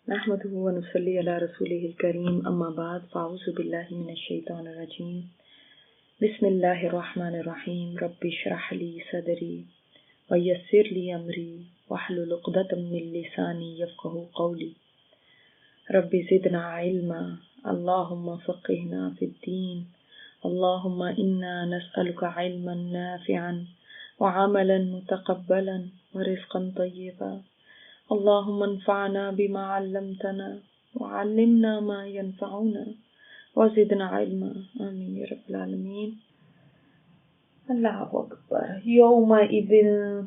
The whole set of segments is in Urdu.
نحمده ونصلي على رسوله الكريم اما بعد فاعوذ بالله من الشيطان الرجيم بسم الله الرحمن الرحيم رب اشرح لي صدري ويسر لي امري واحلل عقدة من لساني يفقهوا قولي رب زدنا علما اللهم فقهنا في الدين اللهم انا نسألك علما نافعا وعملا متقبلا ورزقا طيبا اللهم انفعنا بما علمتنا وعلمنا ما ينفعنا وزدنا علما آمین یا رب العالمین. اللہ اکبر. یومئذ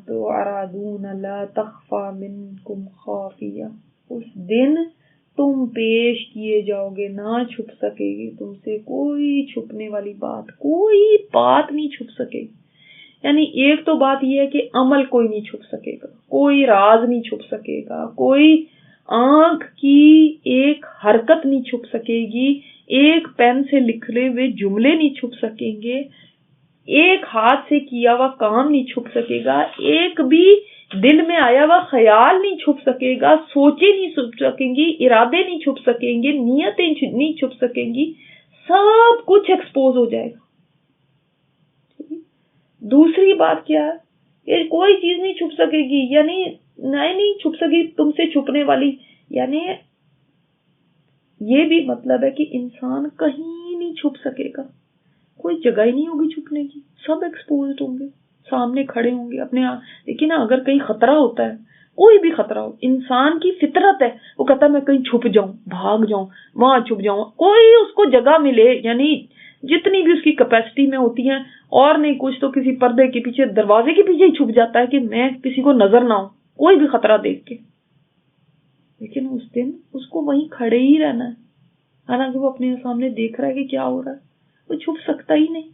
تعرضون لا تخفى منکم خافیہ. اس دن تم پیش کیے جاؤ گے، نہ چھپ سکے گی تم سے کوئی چھپنے والی بات، کوئی بات نہیں چھپ سکے گی. یعنی ایک تو بات یہ ہے کہ عمل کوئی نہیں چھپ سکے گا، کوئی راز نہیں چھپ سکے گا، کوئی آنکھ کی ایک حرکت نہیں چھپ سکے گی، ایک پین سے لکھے ہوئے جملے نہیں چھپ سکیں گے، ایک ہاتھ سے کیا ہوا کام نہیں چھپ سکے گا، ایک بھی دل میں آیا ہوا خیال نہیں چھپ سکے گا، سوچیں نہیں چھپ سکیں گی، ارادے نہیں چھپ سکیں گے، نیتیں نہیں چھپ سکیں گی، سب کچھ ایکسپوز ہو جائے گا. دوسری بات کیا ہے کہ کوئی چیز نہیں چھپ سکے گی، یعنی نہیں چھپ سکے تم سے چھپنے والی، یعنی یہ بھی مطلب ہے کہ انسان کہیں نہیں چھپ سکے گا، کوئی جگہ ہی نہیں ہوگی چھپنے کی، سب ایکسپوزڈ ہوں گے، سامنے کھڑے ہوں گے اپنے آپ. لیکن اگر کہیں خطرہ ہوتا ہے، کوئی بھی خطرہ ہو، انسان کی فطرت ہے وہ کہتا ہے میں کہیں چھپ جاؤں، بھاگ جاؤں، وہاں چھپ جاؤں، کوئی اس کو جگہ ملے، یعنی جتنی بھی اس کی کیپیسٹی میں ہوتی ہیں، اور نہیں کچھ تو کسی پردے کے پیچھے، دروازے کے پیچھے ہی چھپ جاتا ہے کہ میں کسی کو نظر نہ ہوں، کوئی بھی خطرہ دیکھ کے. لیکن اس دن اس کو وہیں کھڑے ہی رہنا ہے، حالانکہ وہ اپنے سامنے دیکھ رہا ہے کہ کیا ہو رہا ہے، وہ چھپ سکتا ہی نہیں،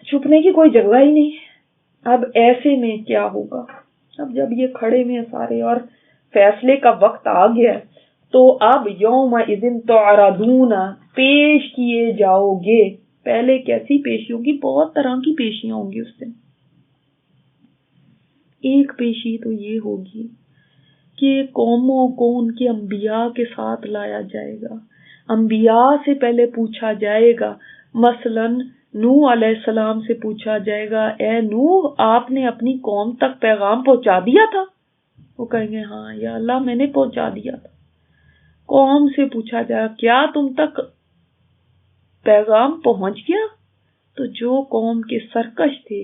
چھپنے کی کوئی جگہ ہی نہیں. اب ایسے میں کیا ہوگا؟ اب جب یہ کھڑے میں سارے اور فیصلے کا وقت آ گیا تو اب یومئذ تعرضون، پیش کیے جاؤ گے. پہلے کیسی پیشی ہوگی؟ بہت طرح کی پیشیاں ہوں گی اس دن. ایک پیشی تو یہ ہوگی کہ قوموں کو ان کے انبیاء کے ساتھ لایا جائے گا، انبیاء سے پہلے پوچھا جائے گا. مثلا نوح علیہ السلام سے پوچھا جائے گا، اے نوح آپ نے اپنی قوم تک پیغام پہنچا دیا تھا؟ وہ کہیں گے ہاں یا اللہ میں نے پہنچا دیا تھا. قوم سے پوچھا جائے کیا تم تک پیغام پہنچ گیا؟ تو جو قوم کے سرکش تھے،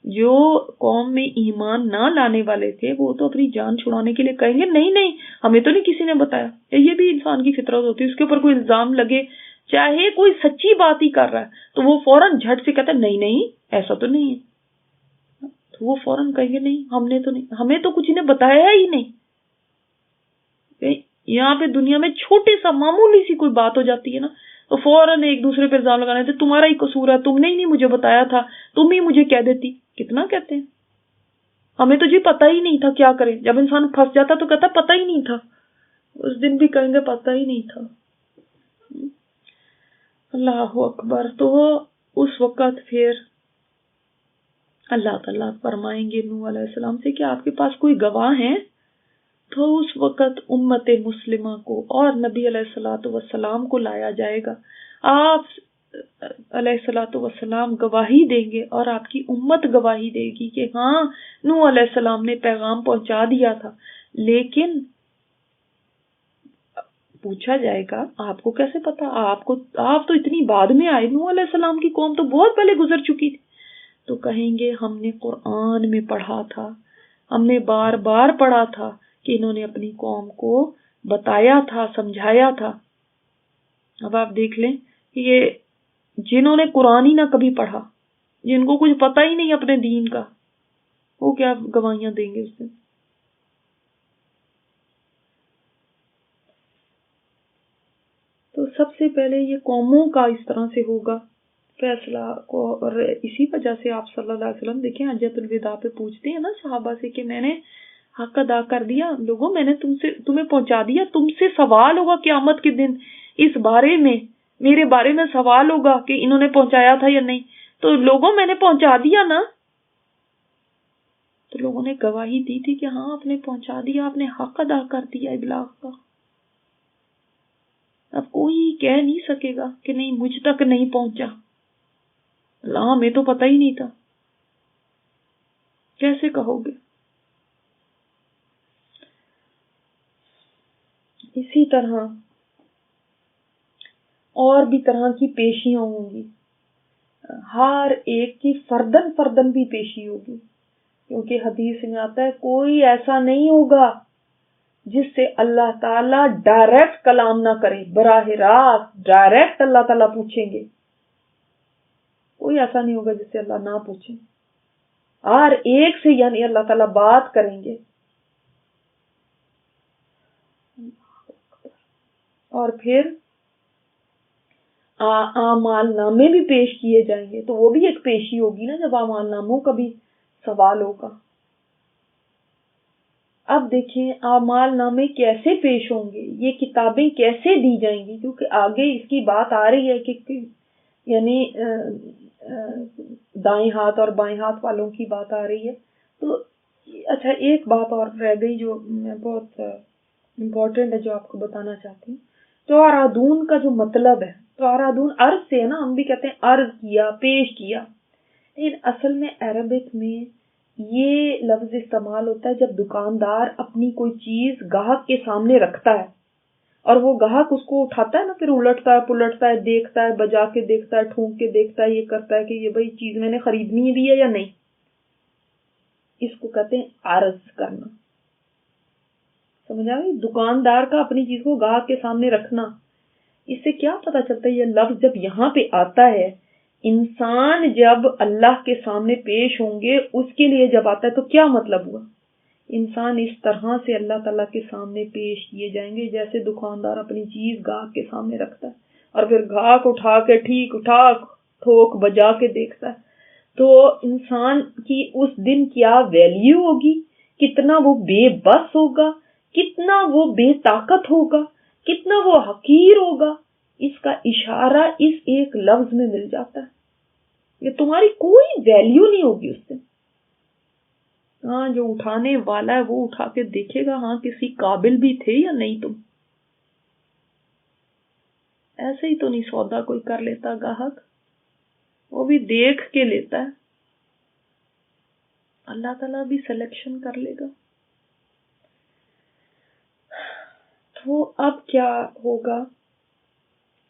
جو قوم میں ایمان نہ لانے والے تھے، وہ تو اپنی جان چھڑانے کے لیے کہیں گے نہیں نہیں ہمیں تو نہیں کسی نے بتایا. یہ بھی انسان کی فطرت ہوتی ہے، اس کے اوپر کوئی الزام لگے، چاہے کوئی سچی بات ہی کر رہا ہے تو وہ فوراً جھٹ سے کہتا ہے نہیں نہیں ایسا تو نہیں ہے. تو وہ فوراً کہیں گے نہیں ہم نے تو نہیں، ہمیں تو کچھ نے بتایا ہی نہیں. یہاں پہ دنیا میں چھوٹی سا معمولی سی کوئی بات ہو جاتی ہے نا تو فوراً ایک دوسرے پہ الزام لگانے تھے تمہارا ہی قصور ہے، تم نے ہی نہیں مجھے بتایا تھا، تم ہی مجھے کہہ دیتی. کتنا کہتے ہیں ہمیں تو جی پتہ ہی نہیں تھا کیا کریں. جب انسان پھنس جاتا تو کہتا پتہ ہی نہیں تھا. اس دن بھی کہیں گے پتہ ہی نہیں تھا. اللہ اکبر. تو اس وقت پھر اللہ تعالیٰ فرمائیں گے نوح علیہ السلام سے کہ آپ کے پاس کوئی گواہ ہیں؟ تو اس وقت امت مسلمہ کو اور نبی علیہ الصلوۃ والسلام کو لایا جائے گا. آپ علیہ الصلوۃ والسلام گواہی دیں گے اور آپ کی امت گواہی دے گی کہ ہاں نوح علیہ السلام نے پیغام پہنچا دیا تھا. لیکن پوچھا جائے گا آپ کو کیسے پتا؟ آپ تو اتنی بعد میں آئے، نوح علیہ السلام کی قوم تو بہت پہلے گزر چکی تھی. تو کہیں گے ہم نے قرآن میں پڑھا تھا، ہم نے بار بار پڑھا تھا کہ انہوں نے اپنی قوم کو بتایا تھا، سمجھایا تھا. اب آپ دیکھ لیں کہ یہ جنہوں نے قرآن ہی نہ کبھی پڑھا، جن کو کچھ پتہ ہی نہیں اپنے دین کا، وہ کیا گواہیاں دیں گے اس دن؟ تو سب سے پہلے یہ قوموں کا اس طرح سے ہوگا فیصلہ کو. اور اسی وجہ سے آپ صلی اللہ علیہ وسلم دیکھیں حجۃ الوداع پہ پوچھتے ہیں نا صحابہ سے کہ میں نے حق ادا کر دیا، لوگوں میں نے تمہیں پہنچا دیا، تم سے سوال ہوگا قیامت کے دن اس بارے میں، میرے بارے میں سوال ہوگا کہ انہوں نے پہنچایا تھا یا نہیں. تو لوگوں میں نے پہنچا دیا نا. تو تو لوگوں نے گواہی دی تھی کہ ہاں آپ نے پہنچا دیا، آپ نے حق ادا کر دیا ابلاغ کا. اب کوئی کہہ نہیں سکے گا کہ نہیں مجھ تک نہیں پہنچا، اللہ ہمیں تو پتہ ہی نہیں تھا. کیسے کہو گے؟ اسی طرح اور بھی طرح کی پیشیاں ہوں گی، ہر ایک کی فردن فردن بھی پیشی ہوگی، کیونکہ حدیث میں آتا ہے کوئی ایسا نہیں ہوگا جس سے اللہ تعالیٰ ڈائریکٹ کلام نہ کرے، براہ راست ڈائریکٹ اللہ تعالیٰ پوچھیں گے. کوئی ایسا نہیں ہوگا جس سے اللہ نہ پوچھیں، ہر ایک سے یعنی اللہ تعالیٰ بات کریں گے. اور پھر اعمال نامے بھی پیش کیے جائیں گے، تو وہ بھی ایک پیشی ہوگی نا جب اعمال ناموں کا بھی سوال ہوگا. اب دیکھیں اعمال نامے کیسے پیش ہوں گے، یہ کتابیں کیسے دی جائیں گی، کیونکہ آگے اس کی بات آ رہی ہے کہ یعنی دائیں ہاتھ اور بائیں ہاتھ والوں کی بات آ رہی ہے. تو اچھا ایک بات اور رہ گئی جو بہت امپورٹنٹ ہے، جو آپ کو بتانا چاہتی ہوں. توارادون کا جو مطلب ہے، توارادون عرض سے ہے نا، ہم بھی کہتے ہیں عرض کیا، پیش کیا، لیکن اصل میں عربک میں یہ لفظ استعمال ہوتا ہے جب دکاندار اپنی کوئی چیز گاہک کے سامنے رکھتا ہے اور وہ گاہک اس کو اٹھاتا ہے نا، پھر الٹتا ہے پلٹتا ہے، دیکھتا ہے، بجا کے دیکھتا ہے، ٹھونک کے دیکھتا ہے، یہ کرتا ہے کہ یہ بھائی چیز میں نے خریدنی بھی ہے یا نہیں. اس کو کہتے ہیں عرض کرنا. سمجھ آئی؟ دکاندار کا اپنی چیز کو گاہک کے سامنے رکھنا. اس سے کیا پتا چلتا ہے؟ یہ لفظ جب یہاں پہ آتا ہے، انسان جب اللہ کے سامنے پیش ہوں گے اس کے لیے جب آتا ہے تو کیا مطلب ہوا؟ انسان اس طرح سے اللہ تعالیٰ کے سامنے پیش کیے جائیں گے جیسے دکاندار اپنی چیز گاہک کے سامنے رکھتا ہے اور پھر گاہک اٹھا کے ٹھیک اٹھا ٹھوک بجا کے دیکھتا ہے. تو انسان کی اس دن کیا ویلیو ہوگی، کتنا وہ بے بس ہوگا، کتنا وہ بے طاقت ہوگا، کتنا وہ حقیر ہوگا، اس کا اشارہ اس ایک لفظ میں مل جاتا ہے. یہ تمہاری کوئی ویلیو نہیں ہوگی اس دن. ہاں جو اٹھانے والا ہے وہ اٹھا کے دیکھے گا ہاں کسی قابل بھی تھے یا نہیں تم. ایسے ہی تو نہیں سودا کوئی کر لیتا گاہک، وہ بھی دیکھ کے لیتا ہے. اللہ تعالیٰ بھی سلیکشن کر لے گا. تو اب کیا ہوگا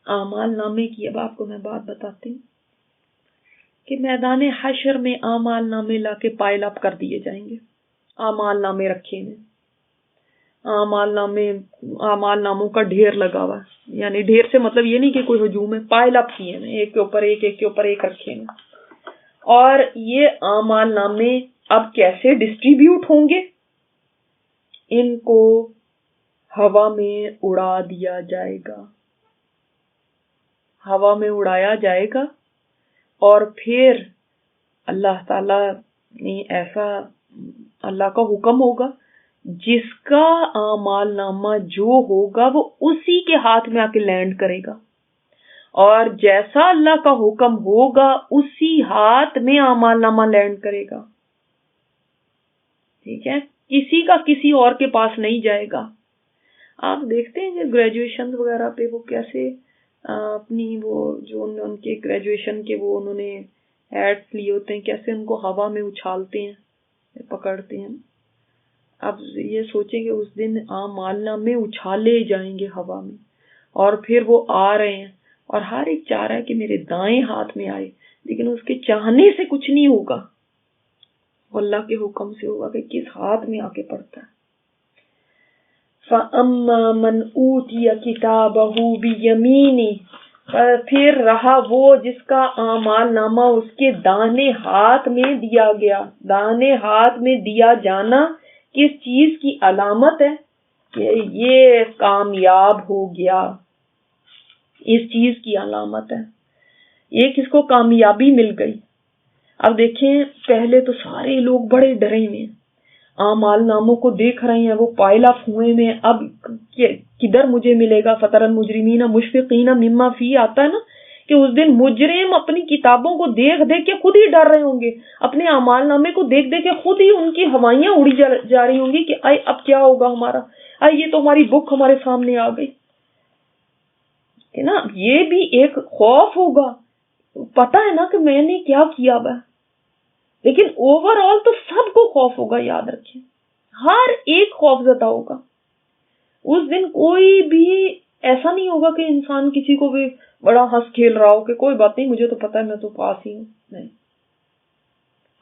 اعمال نامے کی؟ اب آپ کو میں بات بتاتی ہوں کہ میدان حشر میں اعمال نامے لا کے پائل اپ کر دیے جائیں گے. اعمال نامے رکھے ہیں، اعمال ناموں کا ڈھیر لگا ہوا، یعنی ڈھیر سے مطلب یہ نہیں کہ کوئی ہجوم ہے، پائل اپ کیے ہیں، ایک کے اوپر ایک، ایک کے اوپر ایک رکھے ہیں. اور یہ اعمال نامے اب کیسے ڈسٹریبیوٹ ہوں گے؟ ان کو ہوا میں اڑا دیا جائے گا، ہوا میں اڑایا جائے گا. اور پھر اللہ تعالیٰ نے ایسا، اللہ کا حکم ہوگا، جس کا اعمال نامہ جو ہوگا وہ اسی کے ہاتھ میں آ کے لینڈ کرے گا، اور جیسا اللہ کا حکم ہوگا اسی ہاتھ میں اعمال نامہ لینڈ کرے گا. ٹھیک ہے، کسی کا کسی اور کے پاس نہیں جائے گا. آپ دیکھتے ہیں کہ گریجویشن وغیرہ پہ وہ کیسے اپنی وہ جو ان کے گریجویشن کے وہ انہوں نے ہیڈس لیے ہوتے ہیں، کیسے ان کو ہوا میں اچھالتے ہیں، پکڑتے ہیں. اب یہ سوچیں کہ اس دن اعمال نامے اچھالے جائیں گے ہوا میں، اور پھر وہ آ رہے ہیں اور ہر ایک چاہ رہا ہے کہ میرے دائیں ہاتھ میں آئے، لیکن اس کے چاہنے سے کچھ نہیں ہوگا، اللہ کے حکم سے ہوگا کہ کس ہاتھ میں آ کے پڑتا ہے. فَأَمَّا مَنْ أُوتِيَ كِتَابَهُ بِيَمِينِهِ، پھر رہا وہ جس کا اعمال نامہ اس کے داہنے ہاتھ میں دیا گیا. داہنے ہاتھ میں دیا جانا کس چیز کی علامت ہے؟ کہ یہ کامیاب ہو گیا، اس چیز کی علامت ہے. یہ کس کو کامیابی مل گئی؟ اب دیکھیں پہلے تو سارے لوگ بڑے ڈرے ہوئے ہیں، اعمال ناموں کو دیکھ رہے ہیں، وہ پائل اپ ہوئے میں، اب کدھر مجھے ملے گا؟ فَتَرَى الْمُجْرِمِينَ مُشْفِقِينَ مِمَّا فِيهِ آتا ہے نا، کہ اس دن مجرم اپنی کتابوں کو دیکھ دیکھ کے خود ہی ڈر رہے ہوں گے, اپنے اعمال نامے کو دیکھ دیکھ کے خود ہی ان کی ہوائیاں اڑی جا رہی ہوں گی کہ آئے اب کیا ہوگا ہمارا, آئے یہ تو ہماری بک ہمارے سامنے آ گئی ہے نا. یہ بھی ایک خوف ہوگا, پتا ہے نا کہ میں نے کیا کیا ہوا, لیکن اوور آل تو سب کو خوف ہوگا. یاد رکھیں, ہر ایک خوف زدہ ہوگا. اس دن کوئی بھی ایسا نہیں ہوگا کہ انسان کسی کو بھی بڑا ہنس کھیل رہا ہو کہ کوئی بات نہیں, مجھے تو پتا ہے میں تو پاس ہی ہوں. نہیں,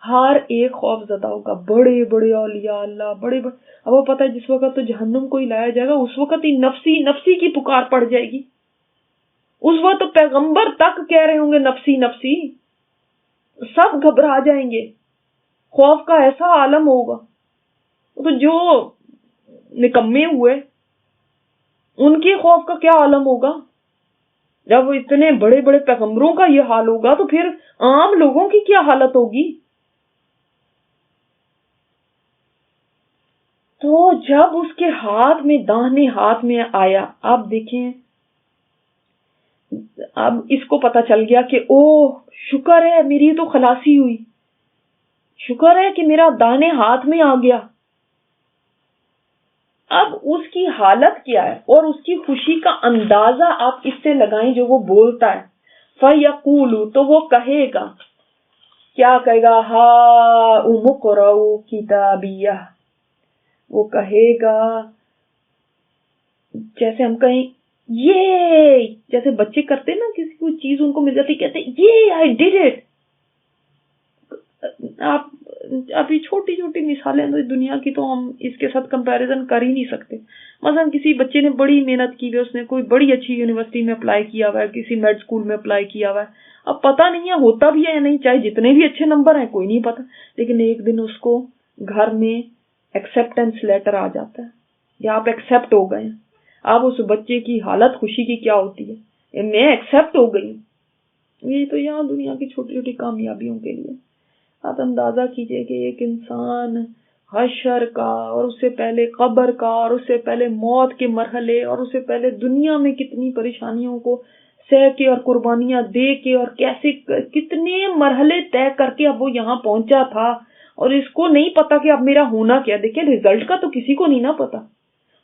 ہر ایک خوف زدہ ہوگا. بڑے بڑے اولیاء اللہ, بڑے بڑے, اب وہ پتا ہے جس وقت تو جہنم کو ہی لایا جائے گا اس وقت ہی نفسی نفسی کی پکار پڑ جائے گی. اس وقت تو پیغمبر تک کہہ رہے ہوں گے نفسی نفسی, سب گھبرا جائیں گے. خوف کا ایسا عالم ہوگا. تو جو نکمے ہوئے ان کے خوف کا کیا عالم ہوگا. جب اتنے بڑے بڑے پیغمبروں کا یہ حال ہوگا تو پھر عام لوگوں کی کیا حالت ہوگی. تو جب اس کے ہاتھ میں, داہنے ہاتھ میں آیا, آپ دیکھیں اب اس کو پتا چل گیا کہ او شکر ہے میری تو خلاصی ہوئی, شکر ہے کہ میرا داہنے ہاتھ میں آ گیا. اب اس کی حالت کیا ہے اور اس کی خوشی کا اندازہ آپ اس سے لگائیں جو وہ بولتا ہے. فَيَقُولُ, تو وہ کہے گا, کیا کہے گا, هَاؤْمُ اقْرَءُوا کِتَابِیَهْ, وہ کہے گا جیسے ہم کہیں یہ, جیسے بچے کرتے نا کسی کو چیز ان کو مل جاتی کہتے یہ آئی ڈیڈ اٹ. آپ ابھی چھوٹی چھوٹی مثالیں تو دنیا کی تو ہم اس کے ساتھ کمپیریزن کر ہی نہیں سکتے. مثلا کسی بچے نے بڑی محنت کی ہے, اس نے کوئی بڑی اچھی یونیورسٹی میں اپلائی کیا ہوا ہے, کسی میڈ اسکول میں اپلائی کیا ہوا ہے, اب پتہ نہیں ہے ہوتا بھی ہے یا نہیں, چاہے جتنے بھی اچھے نمبر ہیں کوئی نہیں پتا, لیکن ایک دن اس کو گھر میں ایکسپٹینس لیٹر آ جاتا ہے یا آپ ایکسپٹ ہو گئے ہیں. اب اس بچے کی حالت خوشی کی کیا ہوتی ہے, میں ایکسپٹ ہو گئی. یہ تو یہاں دنیا کی چھوٹی چھوٹی کامیابیوں کے لیے. آپ اندازہ کیجئے کہ ایک انسان حشر کا, اور اس سے پہلے قبر کا, اور اس سے پہلے موت کے مرحلے, اور اس سے پہلے دنیا میں کتنی پریشانیوں کو سہ کے اور قربانیاں دے کے اور کیسے کتنے مرحلے طے کر کے اب وہ یہاں پہنچا تھا, اور اس کو نہیں پتا کہ اب میرا ہونا کیا. دیکھیں رزلٹ کا تو کسی کو نہیں نا پتا,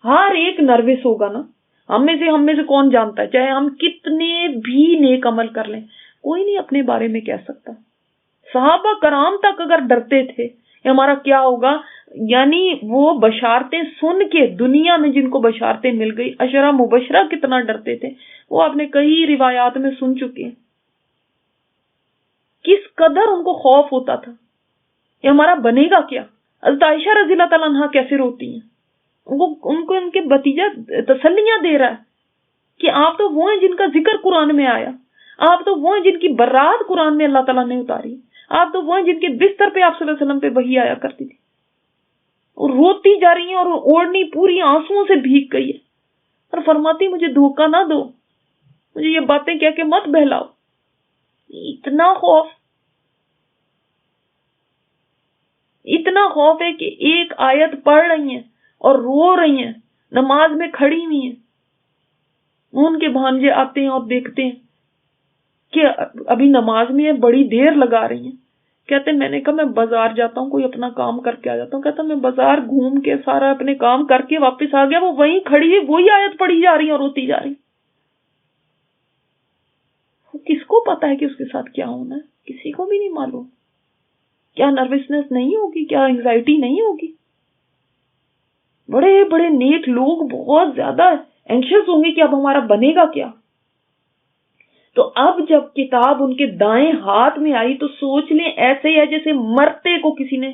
ہر ایک نروس ہوگا نا. ہم میں سے کون جانتا ہے, چاہے ہم کتنے بھی نیک عمل کر لیں, کوئی نہیں اپنے بارے میں کہہ سکتا. صحابہ کرام تک اگر ڈرتے تھے کہ ہمارا کیا ہوگا, یعنی وہ بشارتیں سن کے, دنیا میں جن کو بشارتیں مل گئی, عشرہ مبشرہ کتنا ڈرتے تھے, وہ آپ نے کئی روایات میں سن چکے ہیں. کس قدر ان کو خوف ہوتا تھا کہ ہمارا بنے گا کیا. حضرت عائشہ رضی اللہ تعالیٰ عنہا کیسے روتی ہیں, ان کو ان کے بھتیجا تسلیاں دے رہا ہے کہ آپ تو وہ ہیں جن کا ذکر قرآن میں آیا, آپ تو وہ ہیں جن کی برات قرآن میں اللہ تعالیٰ نے اتاری, آپ تو وہ ہیں جن کے بستر پہ آپ صلی اللہ علیہ وسلم پہ وحی آیا کرتی تھی, اور روتی جا رہی ہیں اور اوڑھنی پوری آنسوؤں سے بھیگ گئی ہے, اور فرماتی مجھے دھوکہ نہ دو, مجھے یہ باتیں کہہ کے مت بہلاؤ. اتنا خوف, اتنا خوف ہے کہ ایک آیت پڑھ رہی ہیں اور رو رہی ہیں, نماز میں کھڑی ہوئی ہیں, ان کے بھانجے آتے ہیں اور دیکھتے ہیں کہ ابھی نماز میں بڑی دیر لگا رہی ہیں. کہتے ہیں میں نے کہا میں بازار جاتا ہوں, کوئی اپنا کام کر کے آ جاتا ہوں. کہتا میں بازار گھوم کے سارا اپنے کام کر کے واپس آ گیا, وہ وہیں کھڑی ہے, وہی آیت پڑھی جا رہی ہے اور روتی جا رہی. کس کو پتا ہے کہ اس کے ساتھ کیا ہونا ہے, کسی کو بھی نہیں معلوم. کیا نروسنس نہیں ہوگی, کیا انگزائٹی نہیں ہوگی. بڑے بڑے نیک لوگ بہت زیادہ اینشیس ہوں گے کہ اب ہمارا بنے گا کیا. تو اب جب کتاب ان کے دائیں ہاتھ میں آئی تو سوچ لیں ایسے ہی ہے جیسے مرتے کو کسی نے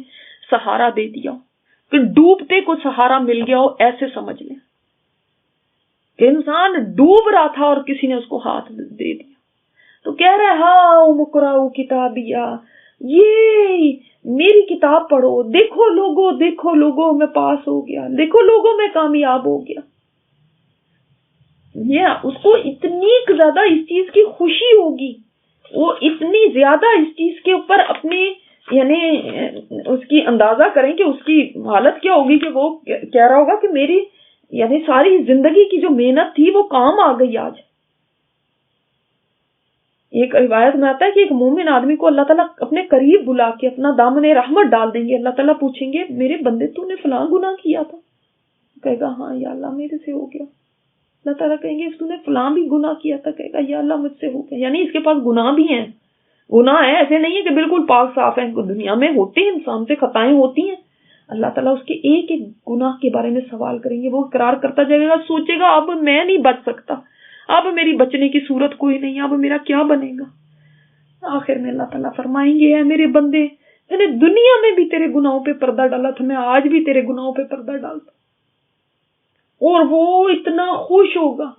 سہارا دے دیا ہو, کہ ڈوبتے کو سہارا مل گیا ہو, ایسے سمجھ لیں کہ انسان ڈوب رہا تھا اور کسی نے اس کو ہاتھ دے دیا. تو کہہ رہے ہاؤ اقرؤ کتابیہ, یہ میری کتاب پڑھو, دیکھو لوگوں میں پاس ہو گیا, دیکھو لوگوں میں کامیاب ہو گیا. یہ اس کو اتنی زیادہ اس چیز کی خوشی ہوگی, وہ اتنی زیادہ اس چیز کے اوپر اپنی یعنی اس کی اندازہ کریں کہ اس کی حالت کیا ہوگی, کہ وہ کہہ رہا ہوگا کہ میری یعنی ساری زندگی کی جو محنت تھی وہ کام آ گئی آج. ایک روایت میں آتا ہے کہ ایک مومن آدمی کو اللہ تعالیٰ اپنے قریب بلا کے اپنا دامن رحمت ڈال دیں گے. اللہ تعالیٰ پوچھیں گے میرے بندے تو نے فلاں گناہ کیا تھا؟ کہے گا ہاں یا اللہ میرے سے ہو گیا. اللہ تعالیٰ کہیں گے تو نے فلاں بھی گناہ کیا تھا؟ کہے گا یا اللہ مجھ سے ہو گیا. یعنی اس کے پاس گناہ بھی ہیں. گناہ ہے، ایسے نہیں ہے کہ بالکل پاک صاف ہے. دنیا میں ہوتے ہیں، انسان سے خطائیں ہوتی ہیں. اللہ تعالیٰ اس کے ایک ایک گناہ کے بارے میں سوال کریں گے. وہ اقرار کرتا جائے گا، سوچے گا اب میں نہیں بچ سکتا، اب میری بچنے کی صورت کوئی نہیں، اب میرا کیا بنے گا. آخر میں اللہ تعالیٰ فرمائیں گے اے میرے بندے، میں نے دنیا میں بھی تیرے گناہوں پہ پردہ ڈالا تھا، میں آج بھی تیرے گناہوں پہ پردہ ڈالتا. اور وہ اتنا خوش ہوگا.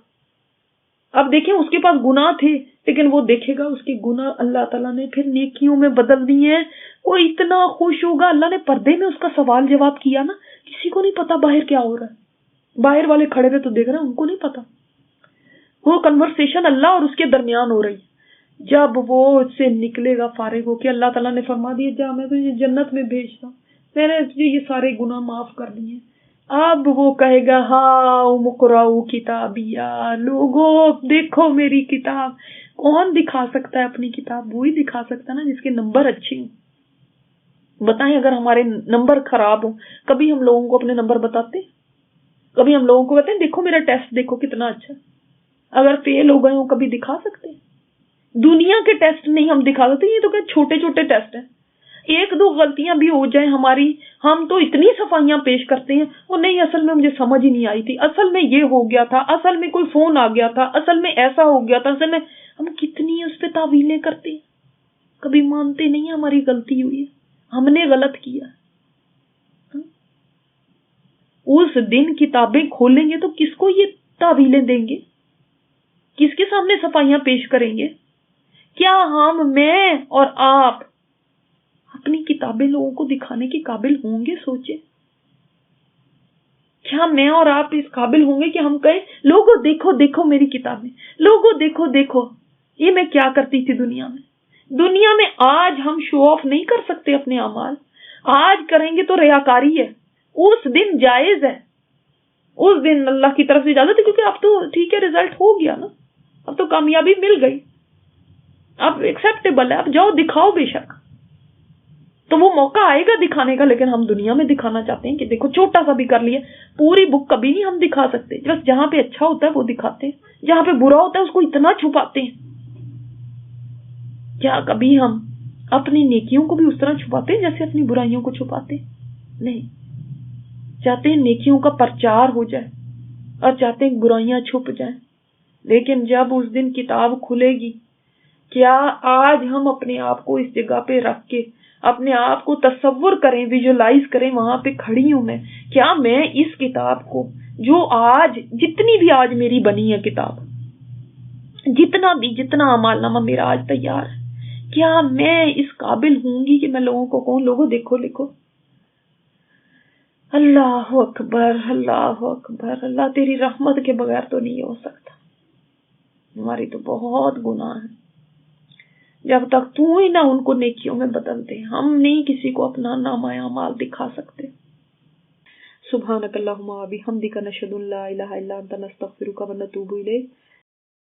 اب دیکھیں اس کے پاس گناہ تھے لیکن وہ دیکھے گا اس کے گناہ اللہ تعالیٰ نے پھر نیکیوں میں بدل دیے ہیں. وہ اتنا خوش ہوگا. اللہ نے پردے میں اس کا سوال جواب کیا نا، کسی کو نہیں پتا باہر کیا ہو رہا ہے. باہر والے کھڑے ہوئے تو دیکھ رہے ہیں، ان کو نہیں پتا. وہ کنورسیشن اللہ اور اس کے درمیان ہو رہی. جب وہ اس سے نکلے گا فارغ ہو کے، اللہ تعالیٰ نے فرما دیا جا میں تجھے جنت میں بھیجتا ہوں، میں نے تجھے یہ سارے گناہ معاف کر دیے. اب وہ کہے گا ہاں مقرؤ کتابیا، لوگوں دیکھو میری کتاب. کون دکھا سکتا ہے اپنی کتاب؟ وہی دکھا سکتا ہے نا جس کے نمبر اچھے ہوں. بتائیں اگر ہمارے نمبر خراب ہوں، کبھی ہم لوگوں کو اپنے نمبر بتاتے؟ کبھی ہم لوگوں کو کہتے ہیں دیکھو میرا ٹیسٹ دیکھو کتنا اچھا. اگر فیل ہو گئے ہوں کبھی دکھا سکتے؟ دنیا کے ٹیسٹ نہیں ہم دکھا سکتے. یہ تو کہ چھوٹے چھوٹے ٹیسٹ ہیں. ایک دو غلطیاں بھی ہو جائیں ہماری، ہم تو اتنی صفائیاں پیش کرتے ہیں، وہ نہیں اصل میں مجھے سمجھ ہی نہیں آئی تھی، اصل میں یہ ہو گیا تھا، اصل میں کوئی فون آ گیا تھا، اصل میں ایسا ہو گیا تھا، اصل میں. ہم کتنی اس پہ تعویلیں کرتے ہیں، کبھی مانتے نہیں ہیں ہماری غلطی ہوئی ہے، ہم نے غلط کیا. اس دن کتابیں کھولیں گے تو کس کو یہ تعویلیں دیں گے؟ کس کے سامنے صفائیاں پیش کریں گے؟ کیا میں اور آپ اپنی کتابیں لوگوں کو دکھانے کے قابل ہوں گے؟ سوچے. کیا میں اور آپ اس قابل ہوں گے کہ ہم کہیں لوگوں دیکھو دیکھو میری کتابیں، لوگوں دیکھو دیکھو یہ میں کیا کرتی تھی دنیا میں. دنیا میں آج ہم شو آف نہیں کر سکتے اپنے اعمال. آج کریں گے تو ریاکاری ہے. اس دن جائز ہے، اس دن اللہ کی طرف سے اجازت ہے، کیونکہ اب تو ٹھیک ہے رزلٹ ہو گیا نا، اب تو کامیابی مل گئی، اب ایکسیپٹیبل ہے، اب جاؤ دکھاؤ. بے شک تو وہ موقع آئے گا دکھانے کا، لیکن ہم دنیا میں دکھانا چاہتے ہیں کہ دیکھو چھوٹا سا بھی کر لیا. پوری بک کبھی نہیں ہم دکھا سکتے، بس جہاں پہ اچھا ہوتا ہے وہ دکھاتے ہیں، جہاں پہ برا ہوتا ہے اس کو اتنا چھپاتے ہیں. کیا کبھی ہم اپنی نیکیوں کو بھی اس طرح چھپاتے ہیں جیسے اپنی برائیوں کو چھپاتے؟ نہیں. چاہتے ہیں نیکیوں کا پرچار ہو جائے اور چاہتے ہیں برائیاں چھپ جائیں. لیکن جب اس دن کتاب کھلے گی، کیا آج ہم اپنے آپ کو اس جگہ پہ رکھ کے اپنے آپ کو تصور کریں، ویژولائز کریں وہاں پہ کھڑی ہوں میں، کیا میں اس کتاب کو جو آج جتنی بھی آج میری بنی ہے کتاب، جتنا اعمال نامہ میرا آج تیار ہے، کیا میں اس قابل ہوں گی کہ میں لوگوں کو کہوں لوگوں دیکھو لکھو. اللہ اکبر، اللہ اکبر. اللہ تیری رحمت کے بغیر تو نہیں ہو سکتا. ہماری تو بہت گناہ ہیں. جب تک تو ہی نہ ان کو نیکیوں میں بدل دے، ہم نہیں کسی کو اپنا نامہ اعمال دکھا سکتے. سبحانک اللہم و بحمدک، نشہد ان لا الہ الا انت، نستغفرک و نتوب الیک.